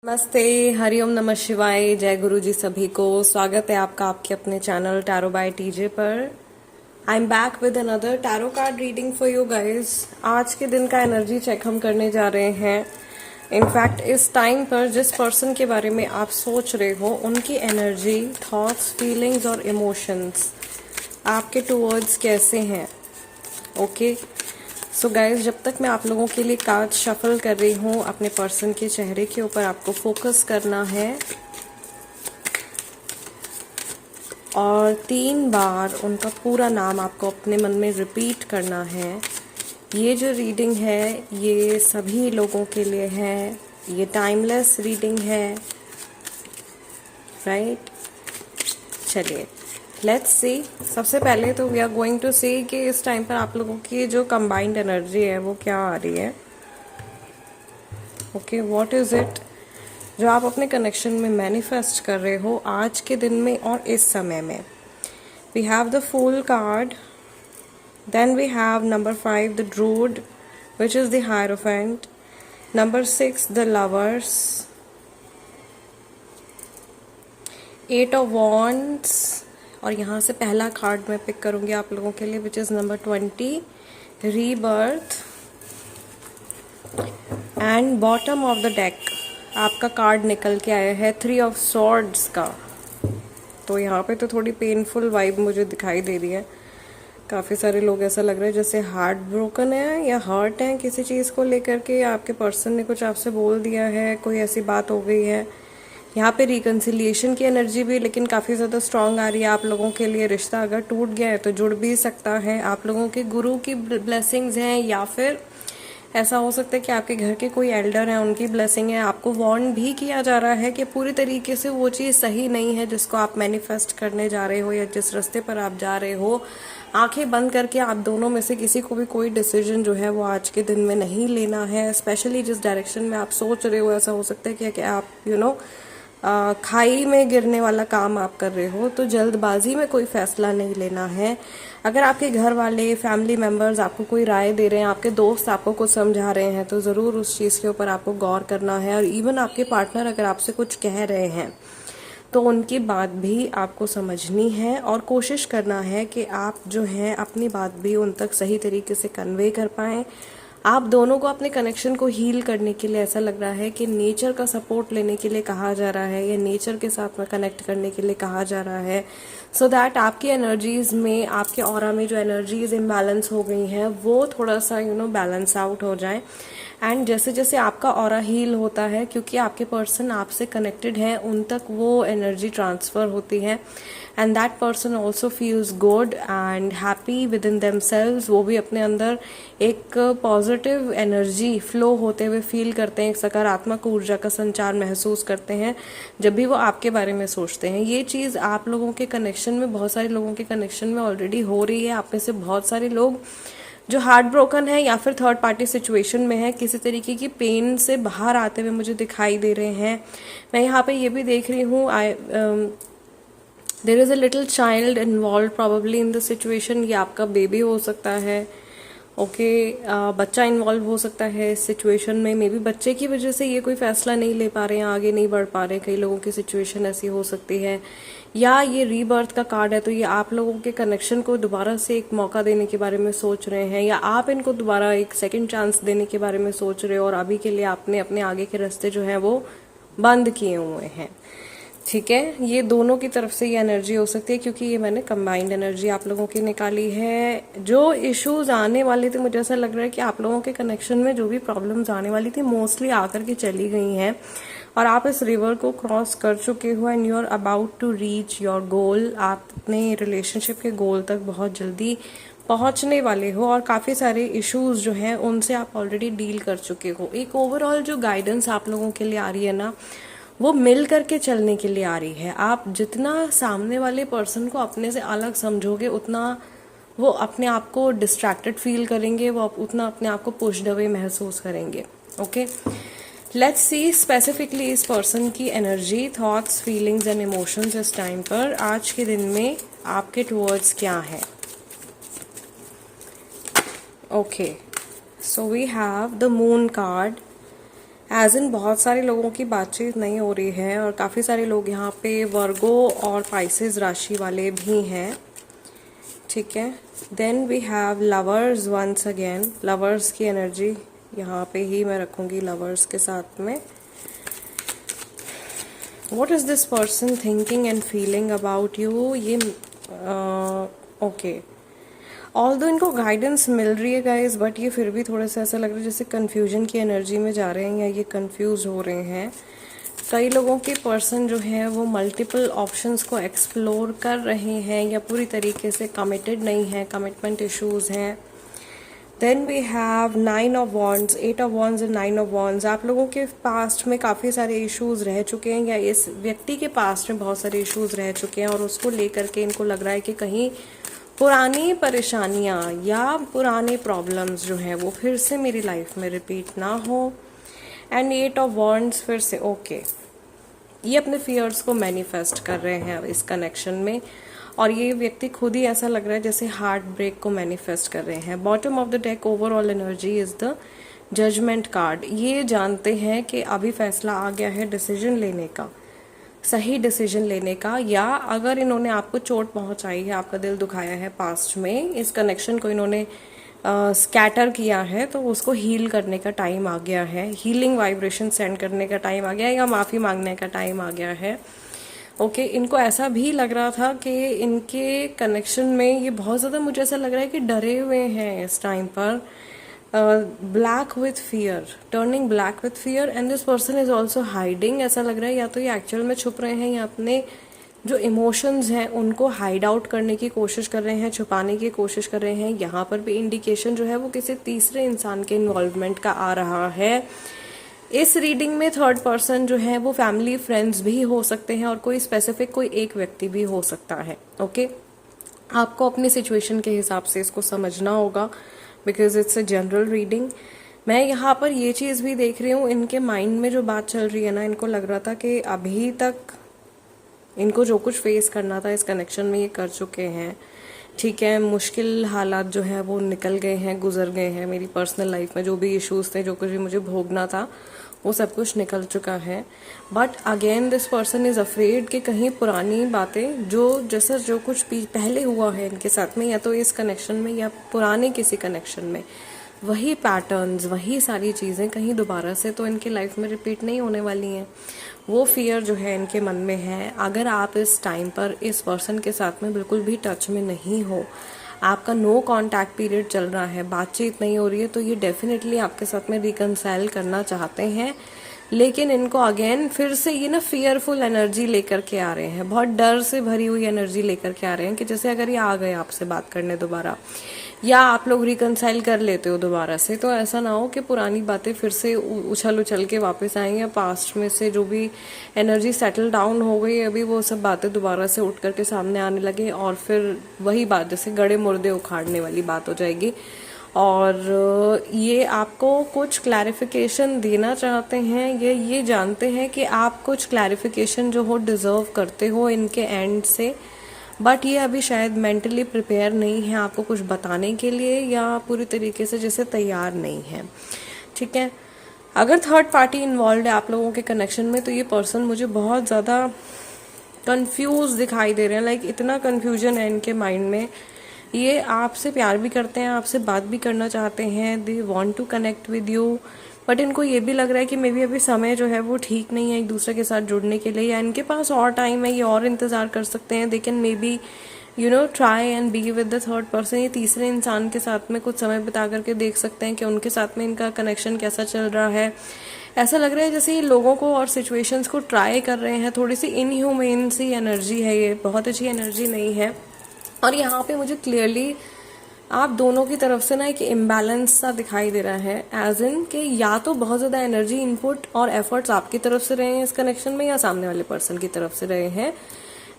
नमस्ते, हरिओम, नमः शिवाय, जय गुरु जी सभी को। स्वागत है आपका आपके अपने चैनल टैरो बाय टीजे पर। I am back with another tarot card reading for you guys. आज के दिन का एनर्जी चेक हम करने जा रहे हैं। इनफैक्ट इस टाइम पर जिस पर्सन के बारे में आप सोच रहे हो उनकी एनर्जी, थॉट्स, फीलिंग्स और इमोशंस आपके टूवर्ड्स कैसे हैं। ओके सो गाइज, जब तक मैं आप लोगों के लिए कार्ड शफल कर रही हूँ, अपने पर्सन के चेहरे के ऊपर आपको फोकस करना है और 3 बार उनका पूरा नाम आपको अपने मन में रिपीट करना है। ये जो रीडिंग है ये सभी लोगों के लिए है, ये टाइमलेस रीडिंग है, राइट। चलिए लेट्स सी। सबसे पहले तो वी आर गोइंग टू सी कि इस टाइम पर आप लोगों की जो कंबाइंड एनर्जी है वो क्या आ रही है। ओके, व्हाट इज इट जो आप अपने कनेक्शन में मैनिफेस्ट कर रहे हो आज के दिन में और इस समय में। We have the fool card, then we have number 5 the Druid which is the hierophant, number 6 the lovers, 8 of wands, और यहाँ से पहला कार्ड मैं पिक करूंगी आप लोगों के लिए which is number 20 rebirth, and bottom of the deck आपका कार्ड निकल के आया है 3 ऑफ सॉर्ड्स का। तो यहाँ पे तो थोड़ी पेनफुल वाइब मुझे दिखाई दे रही है। काफ़ी सारे लोग ऐसा लग रहा है जैसे हार्ट ब्रोकन है या हर्ट है किसी चीज़ को लेकर के, आपके पर्सन ने कुछ आपसे बोल दिया है, कोई ऐसी बात हो गई है। यहाँ पे रिकन्सिलिएशन की एनर्जी भी लेकिन काफ़ी ज़्यादा स्ट्रांग आ रही है आप लोगों के लिए। रिश्ता अगर टूट गया है तो जुड़ भी सकता है। आप लोगों के गुरु की ब्लेसिंग्स हैं या फिर ऐसा हो सकता है कि आपके घर के कोई एल्डर हैं, उनकी ब्लेसिंग है। आपको वार्न भी किया जा रहा है कि पूरी तरीके से वो चीज़ सही नहीं है जिसको आप मैनिफेस्ट करने जा रहे हो या जिस रास्ते पर आप जा रहे हो। आंखें बंद करके आप दोनों में से किसी को भी कोई डिसीजन जो है वो आज के दिन में नहीं लेना है। स्पेशली जिस डायरेक्शन में आप सोच रहे हो, ऐसा हो सकता है कि आप खाई में गिरने वाला काम आप कर रहे हो, तो जल्दबाजी में कोई फैसला नहीं लेना है। अगर आपके घर वाले, फैमिली मेंबर्स आपको कोई राय दे रहे हैं, आपके दोस्त आपको कुछ समझा रहे हैं, तो ज़रूर उस चीज़ के ऊपर आपको गौर करना है। और इवन आपके पार्टनर अगर आपसे कुछ कह रहे हैं तो उनकी बात भी आपको समझनी है और कोशिश करना है कि आप जो हैं अपनी बात भी उन तक सही तरीके से कन्वे कर पाएँ। आप दोनों को अपने कनेक्शन को हील करने के लिए ऐसा लग रहा है कि नेचर का सपोर्ट लेने के लिए कहा जा रहा है या नेचर के साथ में कनेक्ट करने के लिए कहा जा रहा है, सो दैट आपकी एनर्जीज में, आपके ऑरा में जो एनर्जीज इम्बैलेंस हो गई हैं वो थोड़ा सा बैलेंस आउट हो जाए। एंड जैसे जैसे आपका ऑरा हील होता है, क्योंकि आपके पर्सन आपसे कनेक्टेड हैं, उन तक वो एनर्जी ट्रांसफ़र होती है and that person also feels good and happy with in themselves. वो भी अपने अंदर एक पॉजिटिव एनर्जी फ्लो होते हुए फील करते हैं, एक सकारात्मक ऊर्जा का संचार महसूस करते हैं जब भी वो आपके बारे में सोचते हैं। ये चीज़ आप लोगों के कनेक्शन में, बहुत सारे लोगों के कनेक्शन में ऑलरेडी हो रही है। आप में से बहुत सारे लोग जो हार्ट ब्रोकन है या फिर थर्ड पार्टी सिचुएशन में है, किसी तरीके की पेन से बाहर आते हुए मुझे दिखाई दे रहे हैं। मैं यहाँ पे ये भी देख रही हूँ, there is a little child involve probably in the situation. ये आपका बेबी हो सकता है, ओके बच्चा इन्वॉल्व हो सकता है इस सिचुएशन में। मे बी बच्चे की वजह से ये कोई फैसला नहीं ले पा रहे हैं, आगे नहीं बढ़ पा रहे हैं। कई लोगों की सिचुएशन ऐसी हो सकती है। या ये रीबर्थ का कार्ड है, तो ये आप लोगों के कनेक्शन को दोबारा से एक मौका देने के बारे में सोच रहे हैं, या आप इनको दोबारा एक सेकंड चांस देने के बारे में सोच रहे हो और अभी के लिए आपने अपने आगे के रास्ते जो हैं वो बंद किए हुए हैं। ठीक है, ये दोनों की तरफ से ये एनर्जी हो सकती है, क्योंकि ये मैंने कंबाइंड एनर्जी आप लोगों की निकाली है। जो इश्यूज आने वाले थे, मुझे ऐसा लग रहा है कि आप लोगों के कनेक्शन में जो भी प्रॉब्लम्स आने वाली थी मोस्टली आकर के चली गई हैं और आप इस रिवर को क्रॉस कर चुके हो and you are about to reach your goal. आप अपने रिलेशनशिप के गोल तक बहुत जल्दी पहुंचने वाले हो और काफ़ी सारे इश्यूज जो हैं उनसे आप ऑलरेडी डील कर चुके हो। एक ओवरऑल जो गाइडेंस आप लोगों के लिए आ रही है ना, वो मिल करके चलने के लिए आ रही है। आप जितना सामने वाले पर्सन को अपने से अलग समझोगे उतना वो अपने आप को डिस्ट्रैक्टेड फील करेंगे, वो उतना अपने आप को पुश्ड अवे महसूस करेंगे। ओके, लेट्स सी स्पेसिफिकली इस पर्सन की energy, thoughts, feelings and emotions इस टाइम पर आज के दिन में आपके टुवर्ड्स क्या है। Okay, so we have the moon card as इन बहुत सारे लोगों की बातचीत नहीं हो रही है और काफ़ी सारे लोग यहाँ पे वर्गो और पाइसेस राशि वाले भी हैं, ठीक है। Then we have lovers once again, lovers की एनर्जी यहाँ पे ही मैं रखूँगी लवर्स के साथ में। What is this person thinking and feeling about you? ये ओके, ऑल्दो इनको गाइडेंस मिल रही है गाइस, बट ये फिर भी थोड़ा सा ऐसा लग रहा है जैसे कन्फ्यूजन की एनर्जी में जा रहे हैं या ये कंफ्यूज हो रहे हैं। कई लोगों के पर्सन जो है वो मल्टीपल ऑप्शंस को एक्सप्लोर कर रहे हैं या पूरी तरीके से कमिटेड नहीं है, कमिटमेंट इश्यूज हैं। Then we have 9 of wands, 8 of wands and 9 of wands. आप लोगों के पास्ट में काफ़ी सारे इश्यूज रह चुके हैं या इस व्यक्ति के पास्ट में बहुत सारे इश्यूज रह चुके हैं और उसको लेकर के इनको लग रहा है कि कहीं पुरानी परेशानियां या पुराने प्रॉब्लम्स जो हैं वो फिर से मेरी लाइफ में रिपीट ना हो। एंड 8 ऑफ वॉन्ड्स फिर से ओके, ये अपने फियर्स को मैनिफेस्ट कर रहे हैं इस कनेक्शन में और ये व्यक्ति खुद ही ऐसा लग रहा है जैसे हार्ट ब्रेक को मैनिफेस्ट कर रहे हैं। Bottom of the deck overall energy is the judgment card. ये जानते हैं कि अभी फैसला आ गया है डिसीजन लेने का, सही डिसीजन लेने का, या अगर इन्होंने आपको चोट पहुंचाई है, आपका दिल दुखाया है पास्ट में, इस कनेक्शन को इन्होंने स्कैटर किया है तो उसको हील करने का टाइम आ गया है, हीलिंग वाइब्रेशन सेंड करने का टाइम आ गया है या माफ़ी मांगने का टाइम आ गया है। ओके, इनको ऐसा भी लग रहा था कि इनके कनेक्शन में ये बहुत ज़्यादा, मुझे ऐसा लग रहा है कि डरे हुए हैं इस टाइम पर। Black with fear, turning black with fear and this person is also hiding. ऐसा लग रहा है या तो ये एक्चुअल में छुप रहे हैं या अपने जो इमोशंस हैं उनको हाइड आउट करने की कोशिश कर रहे हैं, छुपाने की कोशिश कर रहे हैं। यहाँ पर भी इंडिकेशन जो है वो किसी तीसरे इंसान के इन्वॉल्वमेंट का आ रहा है। इस रीडिंग में थर्ड पर्सन जो है वो फैमिली फ्रेंड्स भी हो सकते हैं और कोई स्पेसिफिक कोई एक व्यक्ति भी हो सकता है। ओके, आपको अपनी सिचुएशन के हिसाब से इसको समझना होगा because it's a general reading. मैं यहाँ पर ये चीज़ भी देख रही हूँ, इनके माइंड में जो बात चल रही है ना, इनको लग रहा था कि अभी तक इनको जो कुछ फेस करना था इस कनेक्शन में ये कर चुके हैं, ठीक है। मुश्किल हालात जो है वो निकल गए हैं, गुजर गए हैं। मेरी पर्सनल लाइफ में जो भी इश्यूज थे, जो कुछ भी मुझे भोगना था, वो सब कुछ निकल चुका है। But again this person is afraid कि कहीं पुरानी बातें जो कुछ पहले हुआ है इनके साथ में, या तो इस कनेक्शन में या पुराने किसी कनेक्शन में, वही पैटर्न्स, वही सारी चीज़ें कहीं दोबारा से तो इनकी लाइफ में रिपीट नहीं होने वाली हैं। वो फियर जो है इनके मन में है। अगर आप इस टाइम पर इस पर्सन के साथ में बिल्कुल भी टच में नहीं हो, आपका नो कांटेक्ट पीरियड चल रहा है, बातचीत नहीं हो रही है, तो ये डेफिनेटली आपके साथ में रिकंसाइल करना चाहते हैं। लेकिन इनको अगेन फिर से ये ना फियरफुल एनर्जी लेकर के आ रहे हैं, बहुत डर से भरी हुई एनर्जी लेकर के आ रहे हैं कि जैसे अगर ये आ गए आपसे बात करने दोबारा, या आप लोग रिकंसाइल कर लेते हो दोबारा से, तो ऐसा ना हो कि पुरानी बातें फिर से उछल उछल के वापस आएंगे, या पास्ट में से जो भी एनर्जी सेटल डाउन हो गई अभी वो सब बातें दोबारा से उठ करके सामने आने लगे और फिर वही बात जैसे गड़े मुर्दे उखाड़ने वाली बात हो जाएगी। और ये आपको कुछ क्लैरिफिकेशन देना चाहते हैं, ये जानते हैं कि आप कुछ क्लैरिफिकेशन जो हो डिजर्व करते हो इनके एंड से, बट ये अभी शायद मेंटली प्रिपेयर नहीं है आपको कुछ बताने के लिए, या पूरी तरीके से जैसे तैयार नहीं है, ठीक है। अगर थर्ड पार्टी इन्वॉल्व है आप लोगों के कनेक्शन में, तो ये पर्सन मुझे बहुत ज़्यादा कंफ्यूज दिखाई दे रहे हैं। लाइक इतना कंफ्यूजन है इनके माइंड में। ये आपसे प्यार भी करते हैं, आपसे बात भी करना चाहते हैं, they want to connect with you, but इनको ये भी लग रहा है कि मे बी अभी समय जो है वो ठीक नहीं है एक दूसरे के साथ जुड़ने के लिए, या इनके पास और टाइम है, ये और इंतज़ार कर सकते हैं। They can may be try and be with the third person. ये तीसरे इंसान के साथ में कुछ समय बिता करके देख सकते हैं कि उनके साथ में इनका कनेक्शन कैसा चल रहा है। ऐसा लग रहा है जैसे ये लोगों को और सिचुएशंस को ट्राई कर रहे हैं। थोड़ी सी इनह्यूमेन सी एनर्जी है, ये बहुत अच्छी एनर्जी नहीं है। और यहाँ पे मुझे क्लियरली आप दोनों की तरफ से ना एक इम्बैलेंस सा दिखाई दे रहा है, एज इन कि या तो बहुत ज़्यादा एनर्जी इनपुट और एफर्ट्स आपकी तरफ से रहे हैं इस कनेक्शन में, या सामने वाले पर्सन की तरफ से रहे हैं।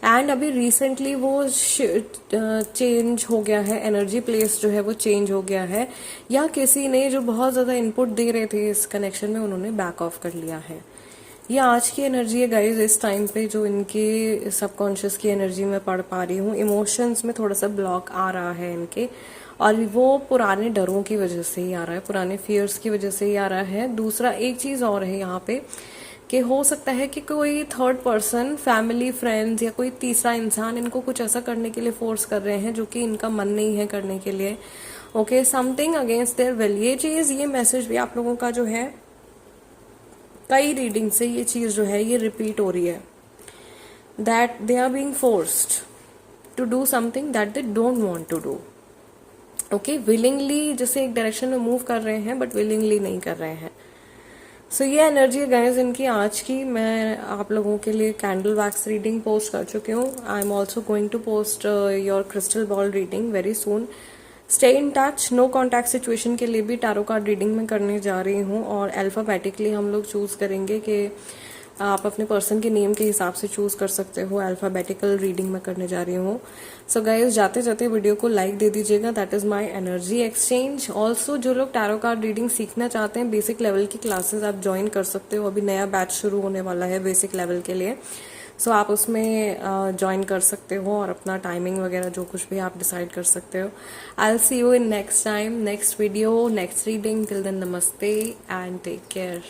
एंड अभी रिसेंटली वो चेंज हो गया है, एनर्जी प्लेस जो है वो चेंज हो गया है, या किसी ने जो बहुत ज़्यादा इनपुट दे रहे थे इस कनेक्शन में उन्होंने बैक ऑफ कर लिया है। ये आज की एनर्जी है गाइज, इस टाइम पे जो इनके सबकॉन्शियस की एनर्जी में पढ़ पा रही हूँ। इमोशंस में थोड़ा सा ब्लॉक आ रहा है इनके, और वो पुराने डरों की वजह से ही आ रहा है, पुराने फियर्स की वजह से ही आ रहा है। दूसरा एक चीज़ और है यहाँ पे कि हो सकता है कि कोई थर्ड पर्सन, फैमिली, फ्रेंड्स या कोई तीसरा इंसान इनको कुछ ऐसा करने के लिए फोर्स कर रहे हैं जो कि इनका मन नहीं है करने के लिए। Okay, something against their will. ये चीज़, ये मैसेज भी आप लोगों का जो है, कई रीडिंग से ये चीज़ जो है ये रिपीट हो रही है, that they are being forced to do something that they don't want to do. Okay, willingly जैसे एक डायरेक्शन में मूव कर रहे हैं बट विलिंगली नहीं कर रहे हैं। सो ये एनर्जी है गाइस इनकी आज की। मैं आप लोगों के लिए कैंडल वैक्स रीडिंग पोस्ट कर चुकी हूँ। I am also going to post your crystal ball reading very soon. Stay in touch. No contact situation के लिए भी टैरो कार्ड रीडिंग में करने जा रही हूँ, और अल्फाबेटिकली हम लोग चूज करेंगे कि आप अपने पर्सन के नेम के हिसाब से चूज कर सकते हो। अल्फाबेटिकल रीडिंग में करने जा रही हूँ। सो गाइस, जाते जाते वीडियो को लाइक दे दीजिएगा, that is my energy exchange. Also जो लोग टैरो कार्ड रीडिंग सीखना चाहते हैं, बेसिक लेवल की क्लासेस आप ज्वाइन कर सकते हो। अभी नया बैच शुरू होने वाला है बेसिक लेवल के लिए। सो आप उसमें ज्वाइन कर सकते हो और अपना टाइमिंग वगैरह जो कुछ भी आप डिसाइड कर सकते हो। I will see you in next time, next video, next reading. Till then, नमस्ते एंड टेक केयर।